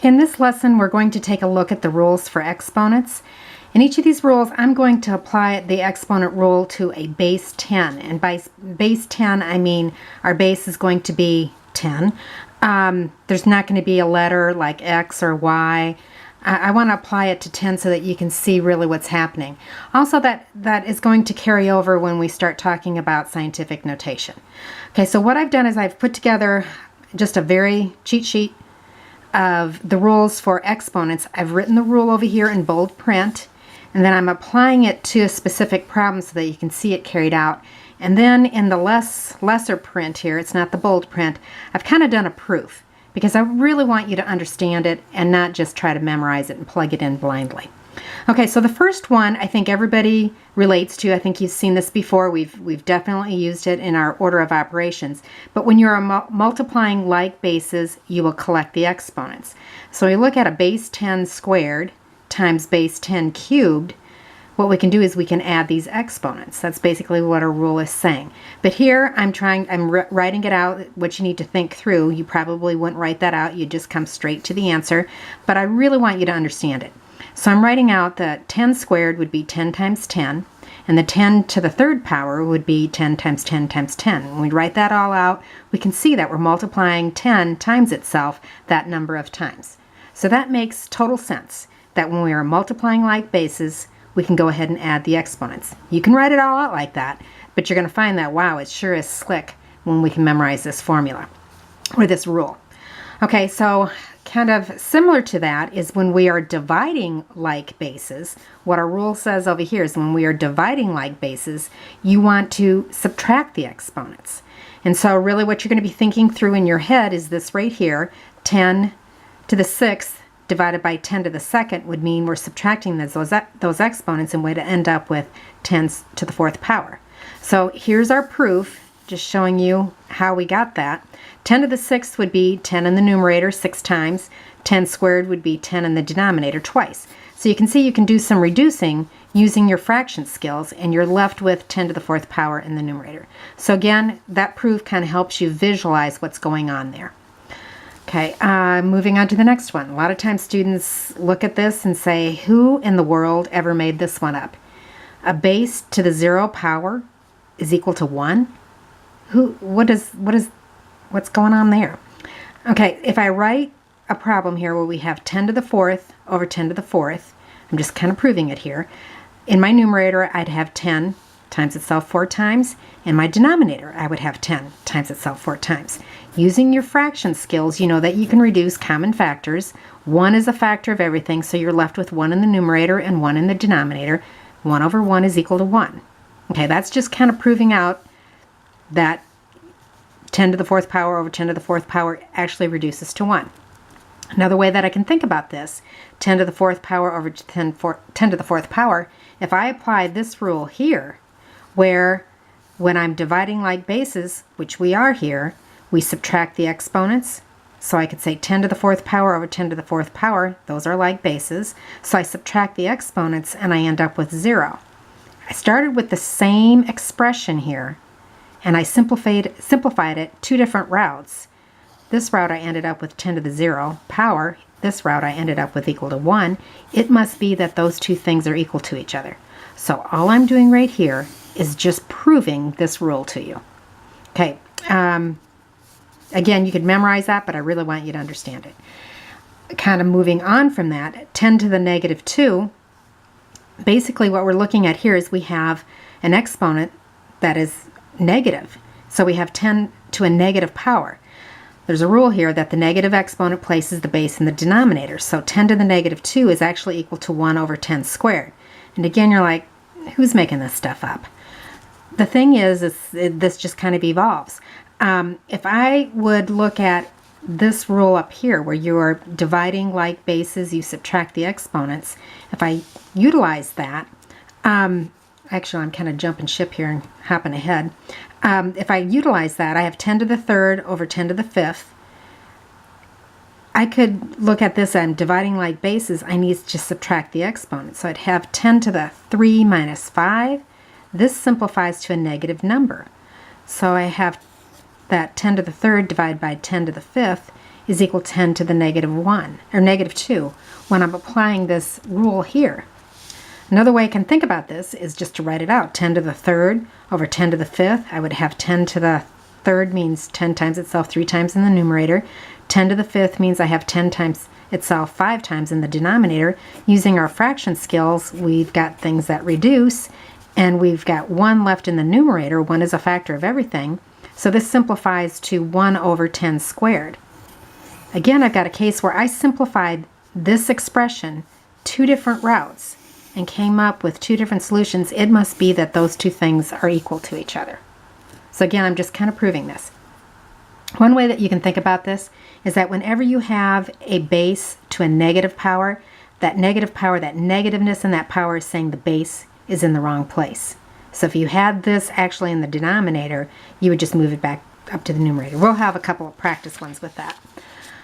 In this lesson, we're going to take a look at the rules for exponents. In each of these rules, I'm going to apply the exponent rule to a base 10. And by base 10, I mean our base is going to be 10. There's not going to be a letter like X or Y. I want to apply it to 10 so that you can see really what's happening. Also, that is going to carry over when we start talking about scientific notation. Okay, so what I've done is I've put together just a very cheat sheet of the rules for exponents. I've written the rule over here in bold print, and then I'm applying it to a specific problem so that you can see it carried out. And then in the lesser print here, it's not the bold print, I've kind of done a proof because I really want you to understand it and not just try to memorize it and plug it in blindly. Okay, so the first one I think everybody relates to. I think you've seen this before. We've definitely used it in our order of operations. But when you're multiplying like bases, you will collect the exponents. So we look at a base 10 squared times base 10 cubed. What we can do is we can add these exponents. That's basically what our rule is saying. But here I'm writing it out, what you need to think through. You probably wouldn't write that out. You'd just come straight to the answer. But I really want you to understand it. So I'm writing out that 10 squared would be 10 times 10, and the 10 to the third power would be 10 times 10 times 10. When we write that all out, we can see that we're multiplying 10 times itself that number of times. So that makes total sense, that when we are multiplying like bases, we can go ahead and add the exponents. You can write it all out like that, but you're going to find that, wow, it sure is slick when we can memorize this formula, or this rule. Okay, so kind of similar to that is when we are dividing like bases. What our rule says over here is when we are dividing like bases, you want to subtract the exponents. And so really what you're going to be thinking through in your head is this right here, 10 to the 6th divided by 10 to the 2nd would mean we're subtracting those exponents and we'd end up with 10 to the 4th power. So here's our proof, just showing you how we got that. 10 to the 6th would be 10 in the numerator 6 times. 10 squared would be 10 in the denominator twice. So you can see you can do some reducing using your fraction skills, and you're left with 10 to the 4th power in the numerator. So again, that proof kind of helps you visualize what's going on there. Okay, moving on to the next one. A lot of times students look at this and say, who in the world ever made this one up? A base to the 0 power is equal to 1? What's going on there? Okay, if I write a problem here where we have 10 to the 4th over 10 to the 4th, I'm just kind of proving it here. In my numerator, I'd have 10 times itself 4 times. In my denominator, I would have 10 times itself 4 times. Using your fraction skills, you know that you can reduce common factors. 1 is a factor of everything, so you're left with 1 in the numerator and 1 in the denominator. 1 over 1 is equal to 1. Okay, that's just kind of proving out that 10 to the 4th power over 10 to the 4th power actually reduces to 1. Another way that I can think about this, 10 to the 4th power over 10 to the 4th power, if I apply this rule here, where when I'm dividing like bases, which we are here, we subtract the exponents. So I could say 10 to the 4th power over 10 to the 4th power, those are like bases. So I subtract the exponents and I end up with 0. I started with the same expression here, and I simplified it 2 different routes. This route I ended up with 10 to the 0 power. This route I ended up with equal to 1. It must be that those two things are equal to each other. So all I'm doing right here is just proving this rule to you. Okay, again, you could memorize that, but I really want you to understand it. Kind of moving on from that, 10 to the negative 2, basically what we're looking at here is we have an exponent that is negative. So we have 10 to a negative power. There's a rule here that the negative exponent places the base in the denominator. So 10 to the negative 2 is actually equal to 1 over 10 squared. And again, you're like, who's making this stuff up? The thing is this just kind of evolves. If I would look at this rule up here where you are dividing like bases, you subtract the exponents. If I utilize that, actually I'm kind of jumping ship here and hopping ahead. If I utilize that, I have 10 to the 3rd over 10 to the 5th. I could look at this, I'm dividing like bases, I need to subtract the exponents. So I'd have 10 to the 3 minus 5. This simplifies to a negative number. So I have that 10 to the 3rd divided by 10 to the 5th is equal to 10 to the negative 1, or negative 2, when I'm applying this rule here. Another way I can think about this is just to write it out. 10 to the third over 10 to the fifth. I would have 10 to the third means 10 times itself 3 times in the numerator. 10 to the fifth means I have 10 times itself 5 times in the denominator. Using our fraction skills, we've got things that reduce, and we've got 1 left in the numerator. 1 is a factor of everything. So this simplifies to 1 over 10 squared. Again, I've got a case where I simplified this expression 2 different routes and came up with 2 different solutions. It must be that those 2 things are equal to each other. So again, I'm just kind of proving this. One way that you can think about this is that whenever you have a base to a negative power, that negativeness in that power is saying the base is in the wrong place. So if you had this actually in the denominator, you would just move it back up to the numerator. We'll have a couple of practice ones with that.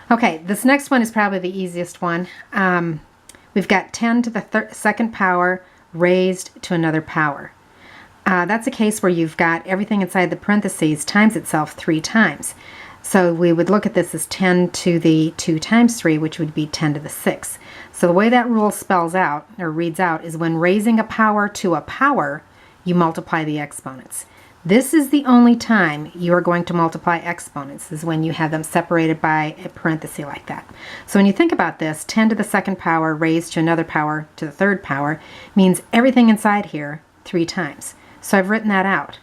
Okay, this next one is probably the easiest one. We've got 10 to the second power raised to another power. That's a case where you've got everything inside the parentheses times itself 3 times. So we would look at this as 10 to the 2 times 3, which would be 10 to the 6. So the way that rule spells out, or reads out, is when raising a power to a power, you multiply the exponents. This is the only time you are going to multiply exponents, is when you have them separated by a parenthesis like that. So when you think about this, 10 to the second power raised to another power to the third power means everything inside here 3 times. So I've written that out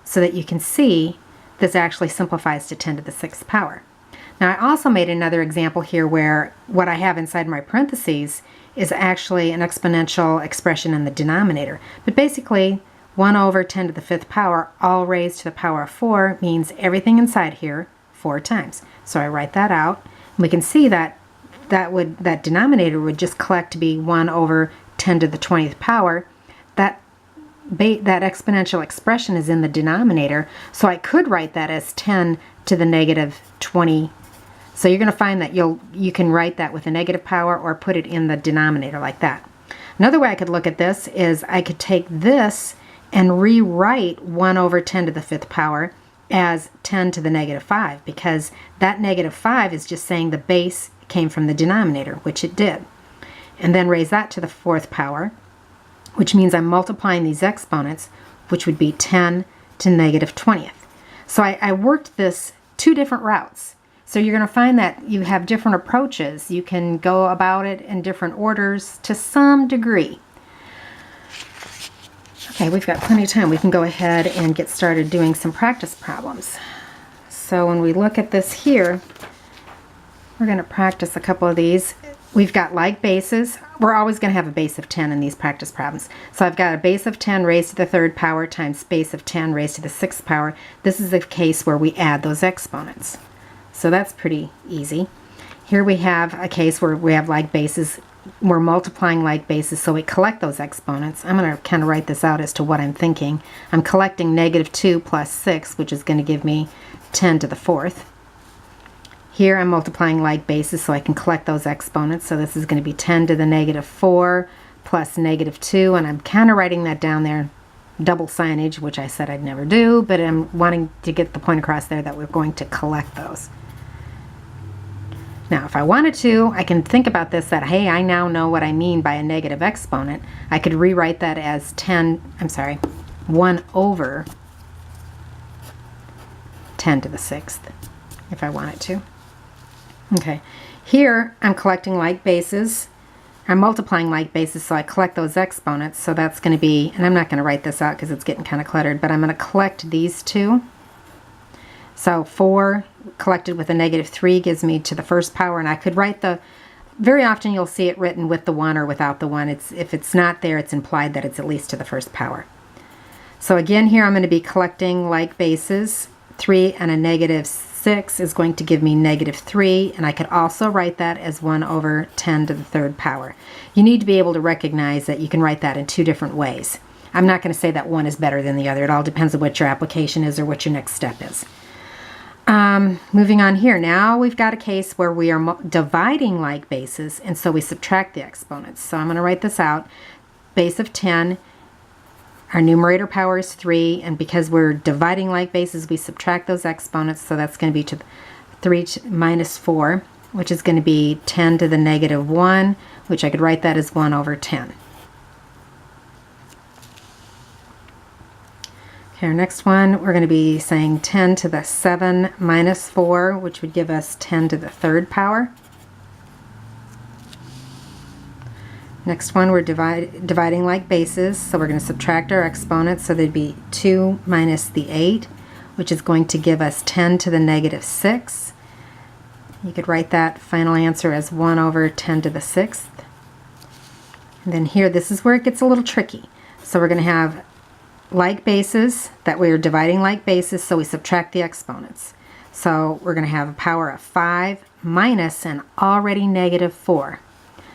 so that you can see this actually simplifies to 10 to the 6th power. Now I also made another example here where what I have inside my parentheses is actually an exponential expression in the denominator. But basically 1 over 10 to the 5th power, all raised to the power of 4, means everything inside here 4 times. So I write that out, and we can see that that denominator would just collect to be 1 over 10 to the 20th power. That exponential expression is in the denominator, so I could write that as 10 to the negative 20. So you're going to find that you can write that with a negative power or put it in the denominator like that. Another way I could look at this is I could take this and rewrite 1 over 10 to the 5th power as 10 to the negative 5, because that negative 5 is just saying the base came from the denominator, which it did. And then raise that to the 4th power, which means I'm multiplying these exponents, which would be 10 to negative 20th. So I worked this 2 different routes. So you're going to find that you have different approaches. You can go about it in different orders to some degree. Okay, we've got plenty of time. We can go ahead and get started doing some practice problems. So when we look at this here, we're going to practice a couple of these. We've got like bases. We're always going to have a base of 10 in these practice problems. So I've got a base of 10 raised to the 3rd power times base of 10 raised to the 6th power. This is the case where we add those exponents. So that's pretty easy. Here we have a case where we have like bases. We're multiplying like bases, so we collect those exponents. I'm going to kind of write this out as to what I'm thinking. I'm collecting negative 2 plus 6, which is going to give me 10 to the 4th. Here I'm multiplying like bases so I can collect those exponents. So this is going to be 10 to the negative 4 plus negative 2, and I'm kind of writing that down there, double signage, which I said I'd never do, but I'm wanting to get the point across there that we're going to collect those. Now if I wanted to, I can think about this that, hey, I now know what I mean by a negative exponent. I could rewrite that as 1 over 10 to the 6th if I wanted to. Okay, here I'm collecting like bases. I'm multiplying like bases, so I collect those exponents. So that's going to be, and I'm not going to write this out because it's getting kind of cluttered, but I'm going to collect these 2. So 4 collected with a negative 3 gives me to the 1st power, and I could write very often you'll see it written with the 1 or without the 1. If it's not there, it's implied that it's at least to the 1st power. So again, here I'm going to be collecting like bases. 3 and a negative 6 is going to give me negative 3, and I could also write that as 1 over 10 to the 3rd power. You need to be able to recognize that you can write that in 2 different ways. I'm not going to say that one is better than the other. It all depends on what your application is or what your next step is. Moving on here, now we've got a case where we are dividing like bases, and so we subtract the exponents. So I'm going to write this out. Base of 10, our numerator power is 3, and because we're dividing like bases, we subtract those exponents, so that's going to be to 3 minus 4, which is going to be 10 to the negative 1, which I could write that as 1 over 10. Okay, our next one, we're going to be saying 10 to the 7 minus 4, which would give us 10 to the third power. Next one, we're dividing like bases, so we're going to subtract our exponents, so there'd be 2 minus the 8, which is going to give us 10 to the negative 6. You could write that final answer as 1 over 10 to the 6th. And then here, this is where it gets a little tricky. So we're going to have like bases, that we are dividing like bases, so we subtract the exponents. So we're going to have a power of 5 minus an already negative 4.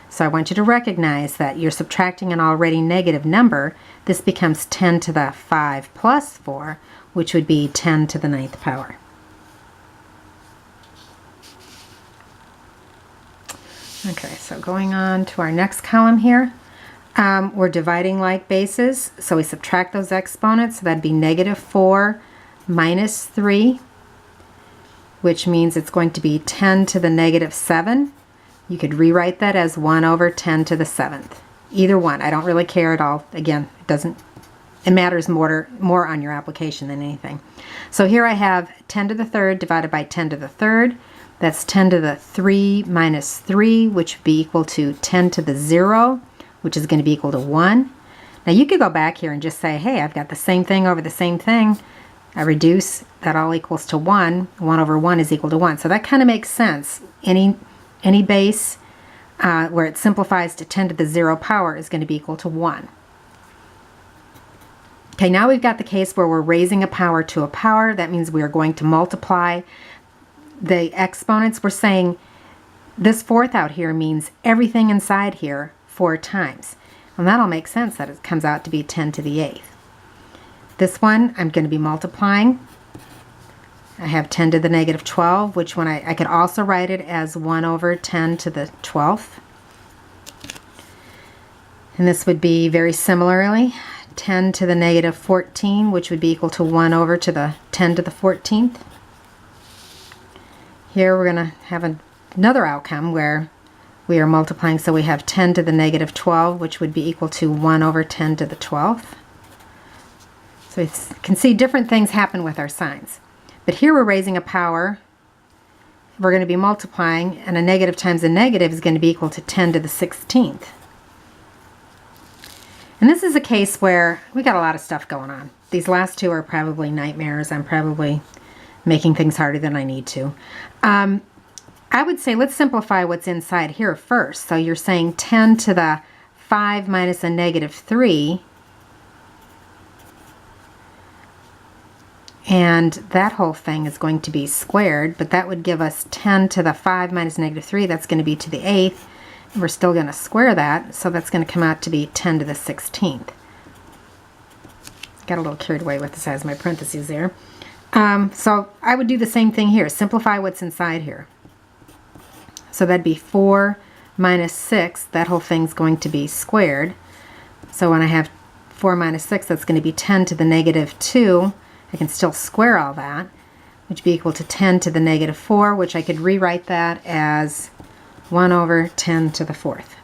So I want you to recognize that you're subtracting an already negative number. This becomes 10 to the 5 plus 4, which would be 10 to the 9th power. Okay, so going on to our next column here, we're dividing like bases, so we subtract those exponents, so that'd be negative 4 minus 3, which means it's going to be 10 to the negative 7. You could rewrite that as 1 over 10 to the 7th. Either one, I don't really care at all. Again, it matters more on your application than anything. So here I have 10 to the 3rd divided by 10 to the 3rd. That's 10 to the 3 minus 3, which would be equal to 10 to the 0, which is going to be equal to 1. Now you could go back here and just say, hey, I've got the same thing over the same thing. I reduce, that all equals to 1. 1 over 1 is equal to 1. So that kind of makes sense. Any base where it simplifies to 10 to the 0 power is going to be equal to 1. Okay, now we've got the case where we're raising a power to a power. That means we are going to multiply the exponents. We're saying this 4th out here means everything inside here 4 times. And that'll make sense that it comes out to be 10 to the 8th. This one I'm going to be multiplying. I have 10 to the negative 12, which one I could also write it as 1 over 10 to the 12th. And this would be very similarly 10 to the negative 14, which would be equal to 1 over to the 10 to the 14th. Here we're going to have another outcome where we are multiplying, so we have 10 to the negative 12, which would be equal to 1 over 10 to the 12th. So we can see different things happen with our signs. But here we're raising a power. We're going to be multiplying, and a negative times a negative is going to be equal to 10 to the 16th. And this is a case where we got a lot of stuff going on. These last two are probably nightmares. I'm probably making things harder than I need to. I would say let's simplify what's inside here first. So you're saying 10 to the 5 minus a negative 3. And that whole thing is going to be squared, but that would give us 10 to the 5 minus negative 3. That's going to be to the 8th. And we're still going to square that, so that's going to come out to be 10 to the 16th. Got a little carried away with the size of my parentheses there. So I would do the same thing here. Simplify what's inside here. So that'd be 4 minus 6. That whole thing's going to be squared. So when I have 4 minus 6, that's going to be 10 to the negative 2. I can still square all that, which would be equal to 10 to the negative 4, which I could rewrite that as 1 over 10 to the 4th.